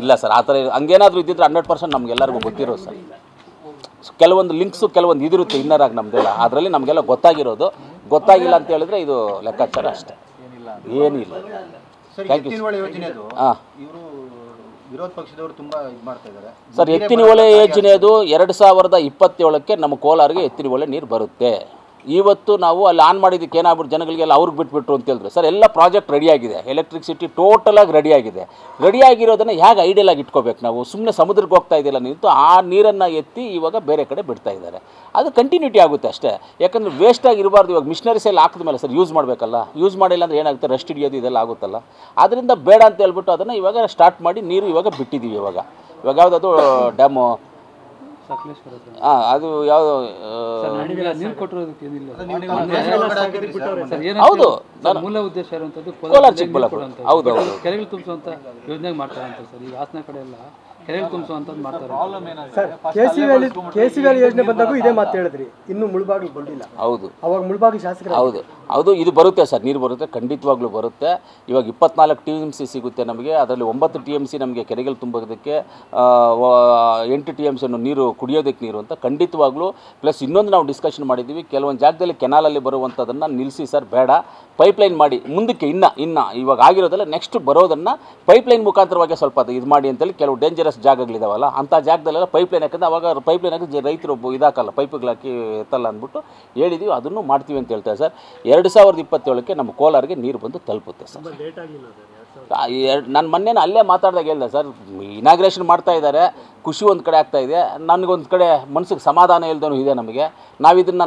ಇಲ್ಲ ಸರ್, ಆ ಥರ ಹಂಗೇನಾದರೂ ಇದ್ದಿದ್ರೆ 100% ನಮಗೆಲ್ಲರಿಗೂ ಗೊತ್ತಿರೋದು ಸರ್. ಕೆಲವೊಂದು ಲಿಂಕ್ಸು ಕೆಲವೊಂದು ಇದಿರುತ್ತೆ ಇನ್ನರಾಗಿ ನಮ್ಮದೆಲ್ಲ, ಅದರಲ್ಲಿ ನಮಗೆಲ್ಲ ಗೊತ್ತಾಗಿರೋದು. ಗೊತ್ತಾಗಿಲ್ಲ ಅಂತ ಹೇಳಿದ್ರೆ ಇದು ಲೆಕ್ಕಾಚಾರ ಅಷ್ಟೇ, ಏನಿಲ್ಲ. Thank you. ಹಾಂ ವಿರೋಧ ಪಕ್ಷದವರು ತುಂಬ ಇದು ಮಾಡ್ತಾ ಇದ್ದಾರೆ ಸರ್. ಎತ್ತಿನ ಹೊಳೆ ಯೋಜನೆದು 2027ಕ್ಕೆ ನಮ್ಮ ಕೋಲಾರಿಗೆ ಎತ್ತಿನ ಹೊಳೆ ನೀರು ಬರುತ್ತೆ. ಇವತ್ತು ನಾವು ಅಲ್ಲಿ ಆನ್ ಮಾಡಿದ್ದಕ್ಕೆ ಏನಾಗ್ಬಿಟ್ಟು ಜನಗಳಿಗೆಲ್ಲ ಅವ್ರಿಗೆ ಬಿಟ್ಬಿಟ್ರು ಅಂತ ಹೇಳಿದ್ರು ಸರ್. ಎಲ್ಲ ಪ್ರಾಜೆಕ್ಟ್ ರೆಡಿಯಾಗಿದೆ, ಎಲೆಕ್ಟ್ರಿಸಿಟಿ ಟೋಟಲಾಗಿ ರೆಡಿಯಾಗಿದೆ. ರೆಡಿಯಾಗಿರೋದನ್ನು ಹೇಗೆ ಐಡಿಯಲಾಗಿ ಇಟ್ಕೋಬೇಕು ನಾವು? ಸುಮ್ಮನೆ ಸಮುದ್ರಕ್ಕೆ ಹೋಗ್ತಾ ಇದೆಯಲ್ಲ ನಿಂತು ಆ ನೀರನ್ನು ಎತ್ತಿ ಇವಾಗ ಬೇರೆ ಕಡೆ ಬಿಡ್ತಾ ಇದ್ದಾರೆ. ಅದು ಕಂಟಿನ್ಯೂಟಿ ಆಗುತ್ತೆ ಅಷ್ಟೇ. ಯಾಕಂದರೆ ವೇಸ್ಟಾಗಿ ಇರಬಾರ್ದು. ಇವಾಗ ಮಿಷನರೀಸ್ ಎಲ್ಲ ಹಾಕಿದ ಮೇಲೆ ಸರ್ ಯೂಸ್ ಮಾಡಬೇಕಲ್ಲ. ಯೂಸ್ ಮಾಡಿಲ್ಲ ಅಂದರೆ ಏನಾಗುತ್ತೆ, ರಸ್ಟ್ ಹಿಡಿಯೋದು ಇದೆಲ್ಲ ಆಗುತ್ತಲ್ಲ. ಅದರಿಂದ ಬೇಡ ಅಂತ ಹೇಳ್ಬಿಟ್ಟು ಅದನ್ನು ಇವಾಗ ಸ್ಟಾರ್ಟ್ ಮಾಡಿ ನೀರು ಇವಾಗ ಬಿಟ್ಟಿದ್ದೀವಿ. ಇವಾಗ ಯಾವುದದು ಡ್ಯಾಮು, ಹಾಂ ಅದು ಯಾವುದು, ಹೌದು ಮೂಲ ಉದ್ದೇಶ ಇರುವಂಥದ್ದು ಕೋಲಾರ ಚಿಕ್ಕಬಳ್ಳಾಪುರ. ಹೌದು ಹೌದು, ಕೆರೆಗಳು ತುಂಬಿಸುವಂಥ ಯೋಜನೆ ಮಾಡ್ತಾರೆ ಅಂತ ಸರ್. ಈಗ ಹಾಸನ ಕಡೆ ಎಲ್ಲ ಕೆರೆಗಳು ತುಂಬಿಸುವಂಥದ್ದು ಮಾಡ್ತಾರೆ ಸರ್. KCVL ಯೋಜನೆ ಬಂದಾಗ ಇದೇ ಮಾತು ಹೇಳಿದ್ರಿ, ಇನ್ನು ಮುಳಬಾಗಿಲು ಬಂದಿಲ್ಲ. ಹೌದು, ಅವಾಗ ಮುಳಬಾಗಿಲು ಶಾಸಕರು. ಹೌದು ಹೌದು, ಇದು ಬರುತ್ತೆ ಸರ್, ನೀರು ಬರುತ್ತೆ, ಖಂಡಿತವಾಗ್ಲೂ ಬರುತ್ತೆ. ಇವಾಗ 24 TMC ಸಿಗುತ್ತೆ ನಮಗೆ. ಅದರಲ್ಲಿ 9 TMC ನಮಗೆ ಕೆರೆಗಳು ತುಂಬೋದಕ್ಕೆ, 8 TMC ನೀರು ಕುಡಿಯೋದಕ್ಕೆ ನೀರು ಅಂತ ಖಂಡಿತವಾಗ್ಲೂ. ಪ್ಲಸ್ ಇನ್ನೊಂದು ನಾವು ಡಿಸ್ಕಷನ್ ಮಾಡಿದ್ದೀವಿ, ಕೆಲವೊಂದು ಜಾಗದಲ್ಲಿ ಕೆನಾಲಲ್ಲಿ ಬರುವಂಥದ್ದನ್ನು ನಿಲ್ಲಿಸಿ ಸರ್, ಬೇಡ ಪೈಪ್ಲೈನ್ ಮಾಡಿ ಮುಂದಕ್ಕೆ ಇನ್ನು ಇವಾಗ ಆಗಿರೋದಲ್ಲ, ನೆಕ್ಸ್ಟ್ ಬರೋದನ್ನು ಪೈಪ್ಲೈನ್ ಮುಖಾಂತರವಾಗಿ ಸ್ವಲ್ಪ ಅದು ಇದು ಮಾಡಿ ಅಂತೇಳಿ. ಕೆಲವು ಡೇಂಜರಸ್ ಜಾಗಗಳಿದಾವಲ್ಲ ಅಂಥ ಜಾಗದಲ್ಲೆಲ್ಲ ಪೈಪ್ಲೈನ್ ಹಾಕಿದ್ರೆ ಅವಾಗ ಪೈಪ್ಲೈನ್ ಹಾಕಿ ರೈತರು ಇದಾಕಲ್ಲ, ಪೈಪ್ಗಳು ಹಾಕಿ ಎತ್ತಲ್ಲ ಅಂದ್ಬಿಟ್ಟು ಹೇಳಿದ್ದೀವಿ. ಅದನ್ನು ಮಾಡ್ತೀವಿ ಅಂತ ಹೇಳ್ತಾರೆ ಸರ್. 2027ಕ್ಕೆ ನಮ್ಮ ಕೋಲಾರಿಗೆ ನೀರು ಬಂದು ತಲುಪುತ್ತೆ ಸರ್. ನಾನು ಮೊನ್ನೆ ಅಲ್ಲೇ ಮಾತಾಡಿದಾಗ ಹೇಳಿದೆ ಸರ್, ಇನಾಗ್ರೇಷನ್ ಮಾಡ್ತಾ ಇದ್ದಾರೆ, ಖುಷಿ ಒಂದು ಕಡೆ ಆಗ್ತಾ ಇದೆ, ನನಗೊಂದು ಕಡೆ ಮನಸ್ಸಿಗೆ ಸಮಾಧಾನ ಇಲ್ದನೂ ಇದೆ ನಮಗೆ.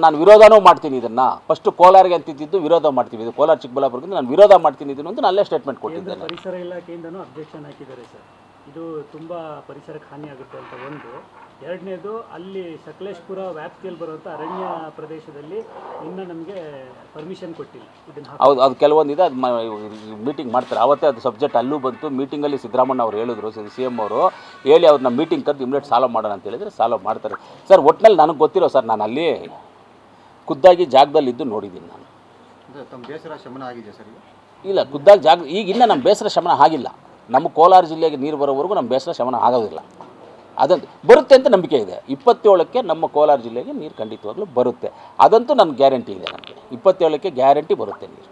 ನಾನು ವಿರೋಧನೂ ಮಾಡ್ತೀನಿ. ಇದನ್ನು ಫಸ್ಟು ಕೋಲಾರಿಗೆ ಅಂತಿದ್ದು ವಿರೋಧ ಮಾಡ್ತೀವಿ. ಇದು ಕೋಲಾರ ಚಿಕ್ಕಬಳ್ಳಾಪುರದಿಂದ ನಾನು ವಿರೋಧ ಮಾಡ್ತೀನಿ ಇದನ್ನು ಅಂತ ಅಲ್ಲೇ ಸ್ಟೇಟ್ಮೆಂಟ್ ಕೊಟ್ಟಿದ್ದೇನೆ. ಪರಿಸರ ಇಲಾಖೆಯಿಂದನೂ ಅಬ್ಜೆಕ್ಷನ್ ಹಾಕಿದ್ದಾರೆ ಸರ್. ಇದು ತುಂಬ ಪರಿಸರಕ್ಕೆ ಹಾನಿ ಆಗುತ್ತೆ ಅಂತ ಒಂದು. ಎರಡನೇದು, ಅಲ್ಲಿ ಸಕಲೇಶ್ಪುರ ವ್ಯಾಪ್ತಿಯಲ್ಲಿ ಬರುವಂಥ ಅರಣ್ಯ ಪ್ರದೇಶದಲ್ಲಿ ಇನ್ನೂ ನಮಗೆ ಪರ್ಮಿಷನ್ ಕೊಟ್ಟಿಲ್ಲ ಇದನ್ನು. ಹೌದು, ಅದು ಕೆಲವೊಂದಿದೆ, ಅದು ಮೀಟಿಂಗ್ ಮಾಡ್ತಾರೆ. ಆವತ್ತೇ ಅದು ಸಬ್ಜೆಕ್ಟ್ ಅಲ್ಲೂ ಬಂತು. ಮೀಟಿಂಗಲ್ಲಿ ಸಿದ್ದರಾಮಣ್ಣ ಅವರು ಹೇಳಿದ್ರು, CM ಅವರು ಹೇಳಿ ಅವ್ರನ್ನ ಮೀಟಿಂಗ್ ಕರೆದು ಇಮಿಡಿಯೇಟ್ ಸಾಲ್ವ್ ಮಾಡೋಣ ಅಂತ ಹೇಳಿದರೆ ಸಾಲ್ವ್ ಮಾಡ್ತಾರೆ ಸರ್. ಒಟ್ಟಿನಲ್ಲಿ ನನಗೆ ಗೊತ್ತಿರೋ ಸರ್, ನಾನು ಅಲ್ಲಿ ಖುದ್ದಾಗಿ ಜಾಗದಲ್ಲಿದ್ದು ನೋಡಿದ್ದೀನಿ. ನಾನು ತಮ್ಮ ಬೇಸರ ಶಮನ ಆಗಿದೆ ಸರ್? ಇಲ್ಲ, ಖುದ್ದಾಗಿ ಈಗ ಇನ್ನೂ ನಮ್ಮ ಬೇಸರ ಶಮನ ಆಗಿಲ್ಲ. ನಮ್ಮ ಕೋಲಾರ ಜಿಲ್ಲೆಗೆ ನೀರು ಬರೋವರೆಗೂ ನಮ್ಮ ಬೇಸರ ಶಮನ ಆಗೋದಿಲ್ಲ. ಅದಂತೂ ಬರುತ್ತೆ ಅಂತ ನಂಬಿಕೆ ಇದೆ. 27ಕ್ಕೆ ನಮ್ಮ ಕೋಲಾರ ಜಿಲ್ಲೆಗೆ ನೀರು ಖಂಡಿತವಾಗ್ಲೂ ಬರುತ್ತೆ. ಅದಂತೂ ನನ್ನ ಗ್ಯಾರಂಟಿ ಇದೆ. ನನಗೆ 27ಕ್ಕೆ ಗ್ಯಾರಂಟಿ ಬರುತ್ತೆ ನೀರು.